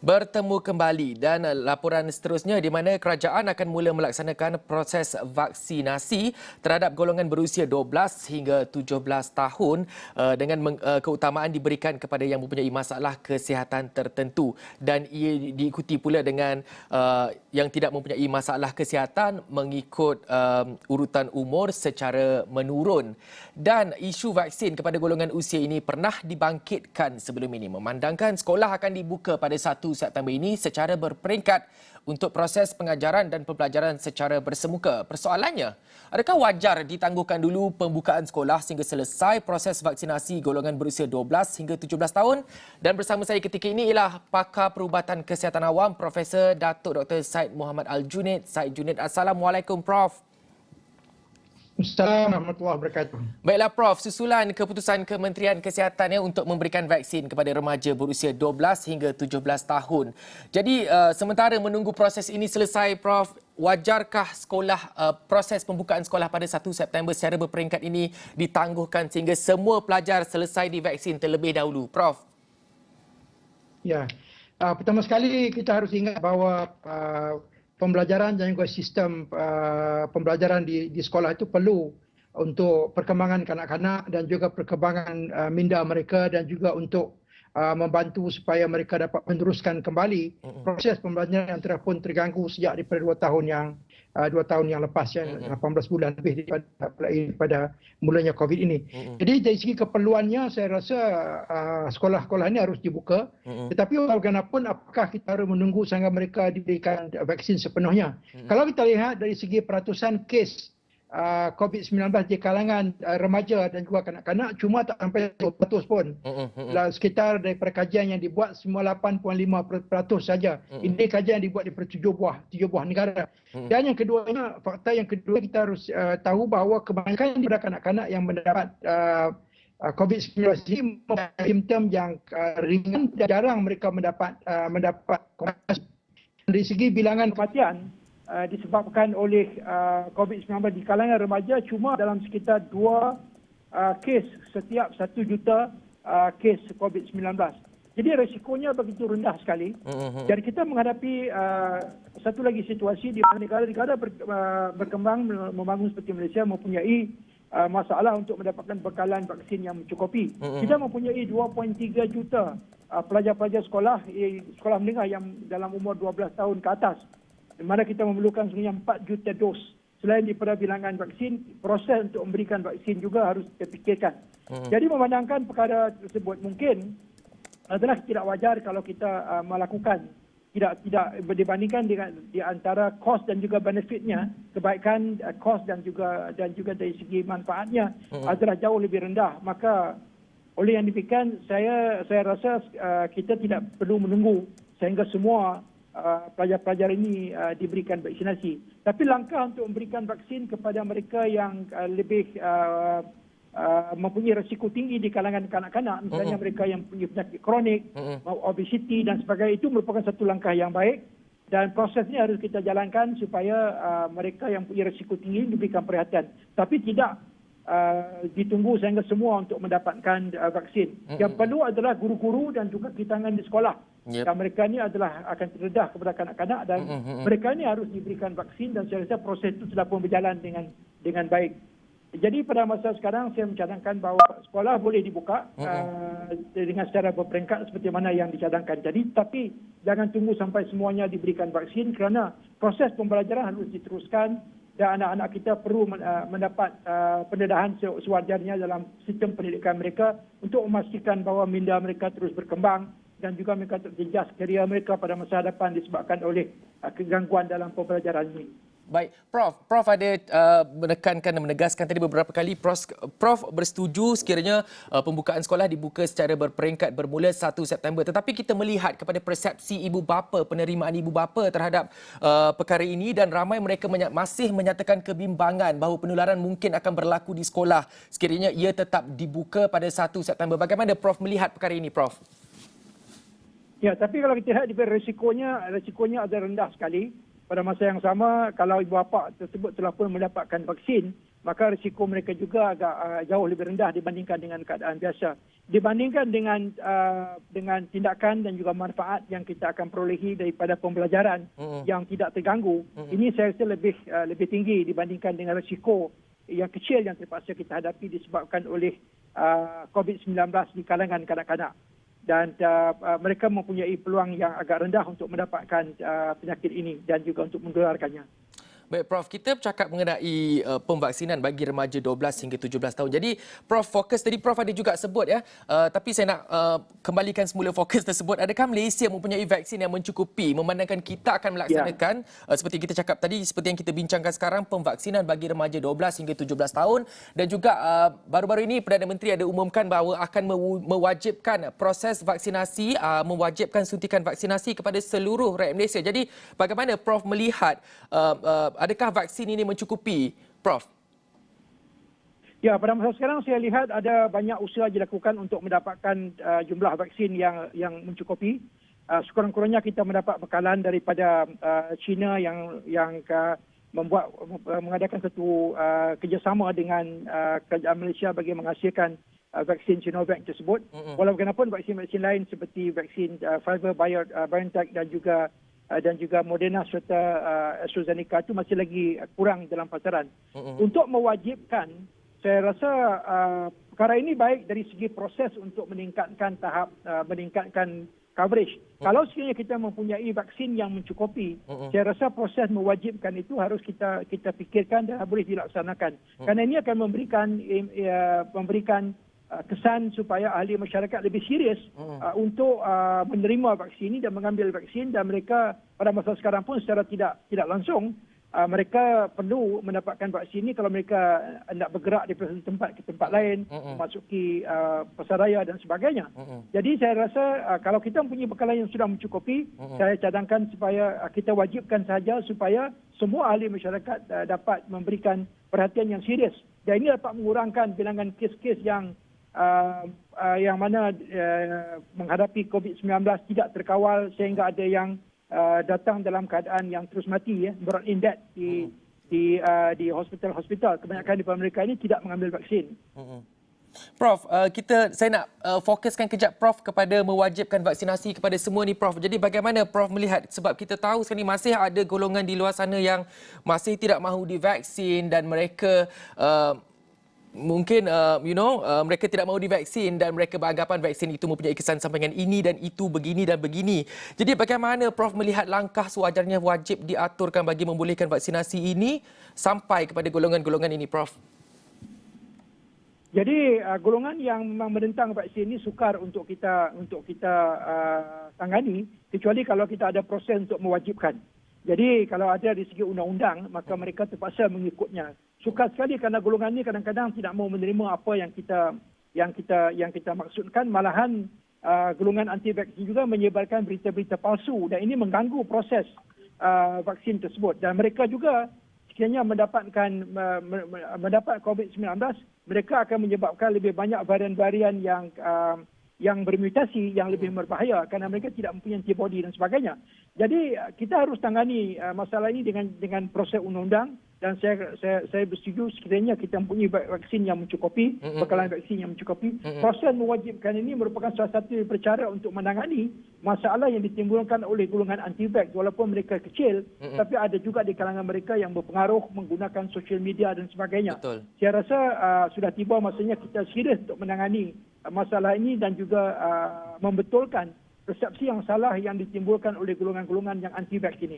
Bertemu kembali dan laporan seterusnya di mana kerajaan akan mula melaksanakan proses vaksinasi terhadap golongan berusia 12 hingga 17 tahun dengan keutamaan diberikan kepada yang mempunyai masalah kesihatan tertentu dan ia diikuti pula dengan yang tidak mempunyai masalah kesihatan mengikut urutan umur secara menurun. Dan isu vaksin kepada golongan usia ini pernah dibangkitkan sebelum ini memandangkan sekolah akan dibuka pada 1 September ini secara berperingkat untuk proses pengajaran dan pembelajaran secara bersemuka. Persoalannya, adakah wajar ditangguhkan dulu pembukaan sekolah sehingga selesai proses vaksinasi golongan berusia 12 hingga 17 tahun? Dan bersama saya ketika ini ialah pakar perubatan kesihatan awam Profesor Datuk Dr. Syed Muhammad Al-Junaid. Syed Junaid, Assalamualaikum Prof. Assalamualaikum warahmatullahi wabarakatuh. Baiklah Prof, susulan keputusan Kementerian Kesihatan untuk memberikan vaksin kepada remaja berusia 12 hingga 17 tahun. Jadi sementara menunggu proses ini selesai Prof, wajarkah proses pembukaan sekolah pada 1 September secara berperingkat ini ditangguhkan sehingga semua pelajar selesai divaksin terlebih dahulu Prof? Ya, pertama sekali kita harus ingat bahawa pembelajaran dan juga sistem pembelajaran di sekolah itu perlu untuk perkembangan kanak-kanak dan juga perkembangan minda mereka dan juga untuk membantu supaya mereka dapat meneruskan kembali proses pembelajaran yang telah pun terganggu sejak daripada 2 tahun yang lepas, ya, 18 bulan lebih daripada mulanya COVID ini. Jadi dari segi keperluannya saya rasa sekolah-sekolah ini harus dibuka. Tetapi bagaimanapun apakah kita harus menunggu sehingga mereka diberikan vaksin sepenuhnya? Kalau kita lihat dari segi peratusan kes COVID-19 di kalangan remaja dan juga kanak-kanak cuma tak sampai 20% pun. Sekitar daripada kajian yang dibuat semua 8.5% saja. Ini kajian yang dibuat di 7 buah negara. Dan yang keduanya, fakta yang kedua kita harus tahu bahawa kebanyakan daripada kanak-kanak yang mendapat COVID-19 ini mempunyai simptom yang ringan dan jarang mereka mendapat dari segi bilangan kematian disebabkan oleh COVID-19 di kalangan remaja cuma dalam sekitar 2 kes setiap 1 juta kes COVID-19. Jadi risikonya begitu rendah sekali. Jadi kita menghadapi satu lagi situasi di mana negara-negara berkembang membangun seperti Malaysia mempunyai masalah untuk mendapatkan bekalan vaksin yang mencukupi. Kita mempunyai 2.3 juta pelajar-pelajar sekolah menengah yang dalam umur 12 tahun ke atas. Di mana kita memerlukan sebenarnya 4 juta dos. Selain daripada bilangan vaksin, proses untuk memberikan vaksin juga harus dipikirkan. Jadi memandangkan perkara tersebut mungkin adalah tidak wajar kalau kita melakukan tidak dibandingkan dengan di antara kos dan juga benefitnya, kebaikan kos dan juga dari segi manfaatnya adalah jauh lebih rendah. Maka oleh yang demikian saya rasa kita tidak perlu menunggu sehingga semua pelajar-pelajar ini diberikan vaksinasi. Tapi langkah untuk memberikan vaksin kepada mereka yang lebih mempunyai risiko tinggi di kalangan kanak-kanak, misalnya mereka yang punya penyakit kronik, obesiti dan sebagainya, itu merupakan satu langkah yang baik dan prosesnya harus kita jalankan supaya mereka yang punya risiko tinggi diberikan perhatian. Tapi tidak ditunggu sehingga semua untuk mendapatkan vaksin. Yang perlu adalah guru-guru dan juga kitangan di sekolah. Dan mereka ini adalah akan terdedah kepada kanak-kanak dan mereka ini harus diberikan vaksin dan saya rasa proses itu sudah pun berjalan dengan baik. Jadi pada masa sekarang saya mencadangkan bahawa sekolah boleh dibuka dengan secara berperingkat seperti mana yang dicadangkan tadi, tapi jangan tunggu sampai semuanya diberikan vaksin kerana proses pembelajaran harus diteruskan dan anak-anak kita perlu mendapat pendedahan sewajarnya dalam sistem pendidikan mereka untuk memastikan bahawa minda mereka terus berkembang dan juga mereka terjejas karier mereka pada masa hadapan disebabkan oleh kegangguan dalam pembelajaran ini. Baik, Prof ada menekankan dan menegaskan tadi beberapa kali Prof bersetuju sekiranya pembukaan sekolah dibuka secara berperingkat bermula 1 September. Tetapi kita melihat kepada persepsi ibu bapa, penerimaan ibu bapa terhadap perkara ini dan ramai mereka masih menyatakan kebimbangan bahawa penularan mungkin akan berlaku di sekolah sekiranya ia tetap dibuka pada 1 September. Bagaimana Prof melihat perkara ini, Prof? Ya, tapi kalau kita lihat risikonya ada rendah sekali. Pada masa yang sama, kalau ibu bapa tersebut telah pun mendapatkan vaksin, maka risiko mereka juga agak jauh lebih rendah dibandingkan dengan keadaan biasa. Dibandingkan dengan tindakan dan juga manfaat yang kita akan perolehi daripada pembelajaran yang tidak terganggu, ini saya rasa lebih tinggi dibandingkan dengan risiko yang kecil yang terpaksa kita hadapi disebabkan oleh COVID-19 di kalangan kanak-kanak. Dan mereka mempunyai peluang yang agak rendah untuk mendapatkan penyakit ini dan juga untuk menularkannya. Baik, Prof. Kita bercakap mengenai pemvaksinan bagi remaja 12 hingga 17 tahun. Jadi, Prof, fokus tadi Prof ada juga sebut ya. Tapi saya nak kembalikan semula fokus tersebut. Adakah Malaysia mempunyai vaksin yang mencukupi memandangkan kita akan melaksanakan seperti kita cakap tadi, seperti yang kita bincangkan sekarang, pemvaksinan bagi remaja 12 hingga 17 tahun dan juga baru-baru ini Perdana Menteri ada umumkan bahawa akan mewajibkan proses vaksinasi, mewajibkan suntikan vaksinasi kepada seluruh rakyat Malaysia. Jadi, bagaimana Prof melihat adakah vaksin ini mencukupi, Prof? Ya, pada masa sekarang saya lihat ada banyak usaha dilakukan untuk mendapatkan jumlah vaksin yang mencukupi. Sekurang-kurangnya kita mendapat bekalan daripada China yang mengadakan satu kerjasama dengan kerajaan Malaysia bagi menghasilkan vaksin Sinovac tersebut. Walaupun vaksin-vaksin lain seperti vaksin Pfizer, BioNTech dan juga Moderna serta AstraZeneca itu masih lagi kurang dalam pasaran. Untuk mewajibkan, saya rasa perkara ini baik dari segi proses untuk meningkatkan meningkatkan coverage. Kalau sekiranya kita mempunyai vaksin yang mencukupi, saya rasa proses mewajibkan itu harus kita fikirkan dan boleh dilaksanakan. Kerana ini akan memberikan kesan supaya ahli masyarakat lebih serius untuk menerima vaksin ini dan mengambil vaksin, dan mereka pada masa sekarang pun secara tidak langsung mereka perlu mendapatkan vaksin ini kalau mereka nak bergerak dari satu tempat ke tempat lain, memasuki pasaraya dan sebagainya. Jadi saya rasa kalau kita mempunyai bekalan yang sudah mencukupi, saya cadangkan supaya kita wajibkan sahaja supaya semua ahli masyarakat dapat memberikan perhatian yang serius. Dan ini dapat mengurangkan bilangan kes-kes yang mana menghadapi COVID-19 tidak terkawal sehingga ada yang datang dalam keadaan yang terus mati, brought in death di hospital-hospital. Kebanyakan di mereka ini tidak mengambil vaksin. Prof, saya nak fokuskan kejap Prof kepada mewajibkan vaksinasi kepada semua ni, Prof. Jadi bagaimana Prof melihat, sebab kita tahu sekarang ni masih ada golongan di luar sana yang masih tidak mahu divaksin dan mereka mungkin mereka tidak mahu divaksin dan mereka beranggapan vaksin itu mempunyai kesan sampingan ini dan itu, begini dan begini. Jadi bagaimana Prof melihat langkah sewajarnya wajib diaturkan bagi membolehkan vaksinasi ini sampai kepada golongan-golongan ini, Prof? Jadi golongan yang memang menentang vaksin ini sukar untuk kita tangani, kecuali kalau kita ada proses untuk mewajibkan. Jadi kalau ada di segi undang-undang, maka mereka terpaksa mengikutnya. Sukar sekali kerana golongan ini kadang-kadang tidak mahu menerima apa yang kita maksudkan. Malahan golongan anti vaksin juga menyebarkan berita-berita palsu dan ini mengganggu proses vaksin tersebut. Dan mereka juga sekiranya mendapat COVID-19, mereka akan menyebabkan lebih banyak varian-varian yang bermutasi, yang lebih berbahaya kerana mereka tidak mempunyai antibody dan sebagainya. Jadi kita harus tangani masalah ini dengan proses undang-undang, dan saya bersetuju sekiranya kita mempunyai vaksin yang mencukupi, bekalan vaksin yang mencukupi. Proses mewajibkan ini merupakan salah satu cara untuk menangani masalah yang ditimbulkan oleh golongan anti-vax. Walaupun mereka kecil, tapi ada juga di kalangan mereka yang berpengaruh menggunakan social media dan sebagainya. Betul. Saya rasa sudah tiba masanya kita serius untuk menangani masalah ini dan juga membetulkan persepsi yang salah yang ditimbulkan oleh golongan-golongan yang anti-vax ini.